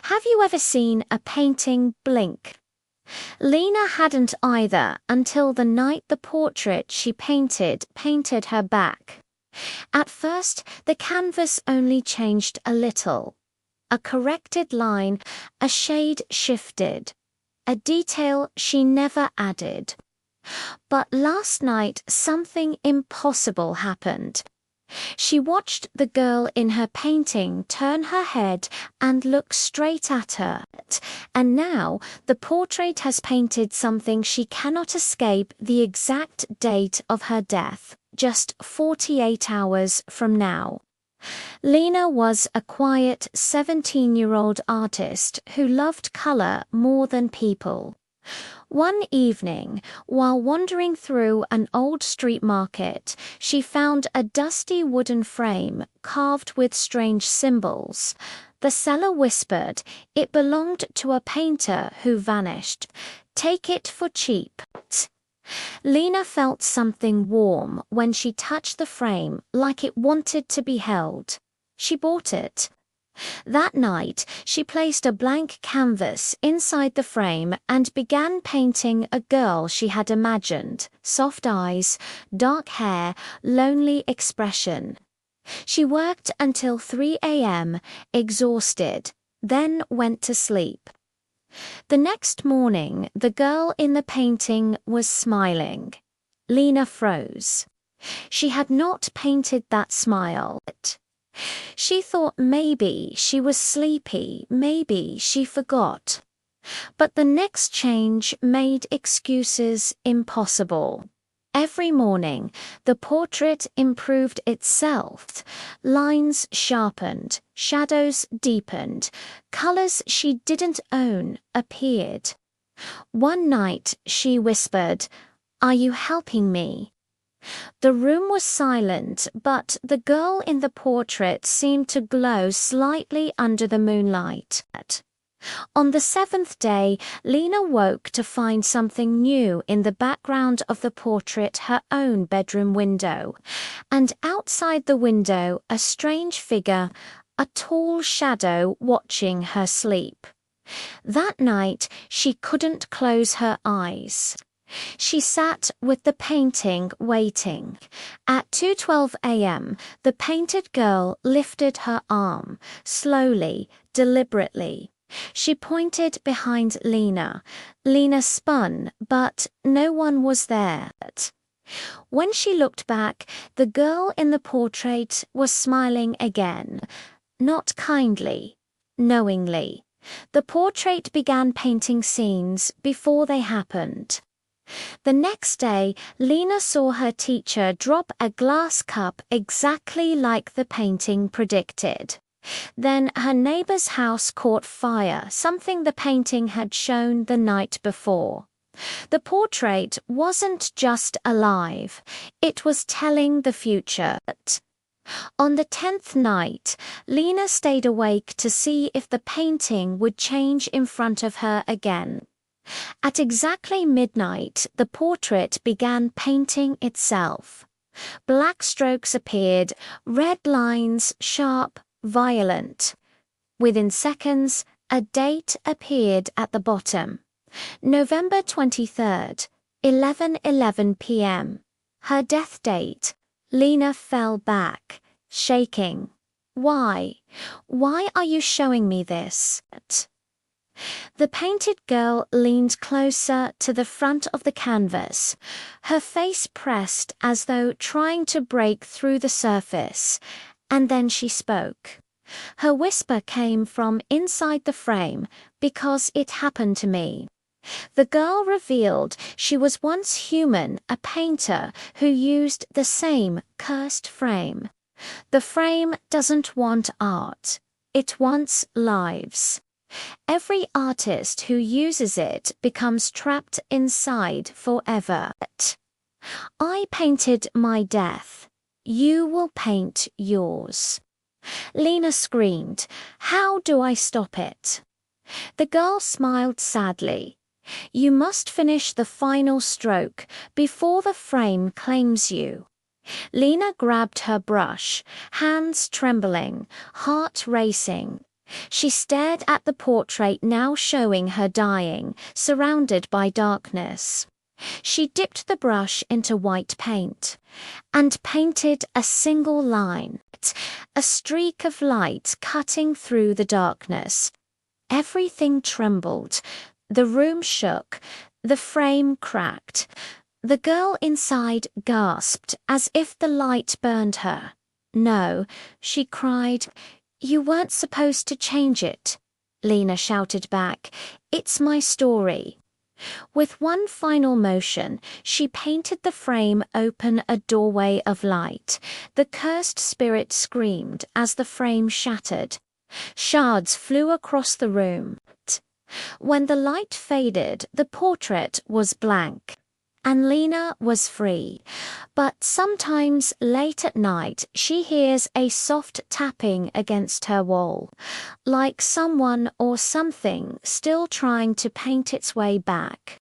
Have you ever seen a painting blink? Lina hadn't either until the night the portrait she painted her back. At first, the canvas only changed a little. A corrected line, a shade shifted, a detail she never added. But last night something impossible happened. She watched the girl in her painting turn her head and look straight at her, and now the portrait has painted something she cannot escape: the exact date of her death, just 48 hours from now. Lina was a quiet 17-year-old artist who loved color more than people. One evening, while wandering through an old street market, she found a dusty wooden frame carved with strange symbols. The seller whispered it belonged to a painter who vanished. "Take it for cheap." Lina felt something warm when she touched the frame, like it wanted to be held. She bought it. That night, she placed a blank canvas inside the frame and began painting a girl she had imagined: soft eyes, dark hair, lonely expression. She worked until 3 a.m., exhausted, then went to sleep. The next morning, the girl in the painting was smiling. Lina froze. She had not painted that smile. She thought maybe she was sleepy, maybe she forgot. But the next change made excuses impossible. Every morning, the portrait improved itself. Lines sharpened, shadows deepened, colors she didn't own appeared. One night, she whispered, "Are you helping me?" The room was silent, but the girl in the portrait seemed to glow slightly under the moonlight. On the 7th day, Lina woke to find something new in the background of the portrait: her own bedroom window. And outside the window, a strange figure, a tall shadow watching her sleep. That night, she couldn't close her eyes. She sat with the painting, waiting. At 2:12 a.m., the painted girl lifted her arm, slowly, deliberately. She pointed behind Lina. Lina spun, but no one was there. When she looked back, the girl in the portrait was smiling again, not kindly, knowingly. The portrait began painting scenes before they happened. The next day, Lina saw her teacher drop a glass cup exactly like the painting predicted. Then her neighbor's house caught fire, something the painting had shown the night before. The portrait wasn't just alive, it was telling the future. On the 10th night, Lina stayed awake to see if the painting would change in front of her again. At exactly midnight, the portrait began painting itself. Black strokes appeared, red lines, sharp, violent. Within seconds, a date appeared at the bottom. November 23rd, 11:11 p.m. Her death date. Lina fell back, shaking. "Why? Why are you showing me this?" The painted girl leaned closer to the front of the canvas, her face pressed as though trying to break through the surface, and then she spoke. Her whisper came from inside the frame: "Because it happened to me." The girl revealed she was once human, a painter who used the same cursed frame. The frame doesn't want art, it wants lives. Every artist who uses it becomes trapped inside forever. I painted my death. You will paint yours. Lina screamed, "How do I stop it?" The girl smiled sadly. "You must finish the final stroke before the frame claims you." Lina grabbed her brush, hands trembling, heart racing. She stared at the portrait now showing her dying, surrounded by darkness. She dipped the brush into white paint and painted a single line, a streak of light cutting through the darkness. Everything trembled. The room shook. The frame cracked. The girl inside gasped as if the light burned her. "No," she cried. "You weren't supposed to change it," Lina shouted back. "It's my story." With one final motion, she painted the frame open a doorway of light. The cursed spirit screamed as the frame shattered. Shards flew across the room. When the light faded, the portrait was blank, and Lina was free. But sometimes, late at night, she hears a soft tapping against her wall, like someone or something still trying to paint its way back.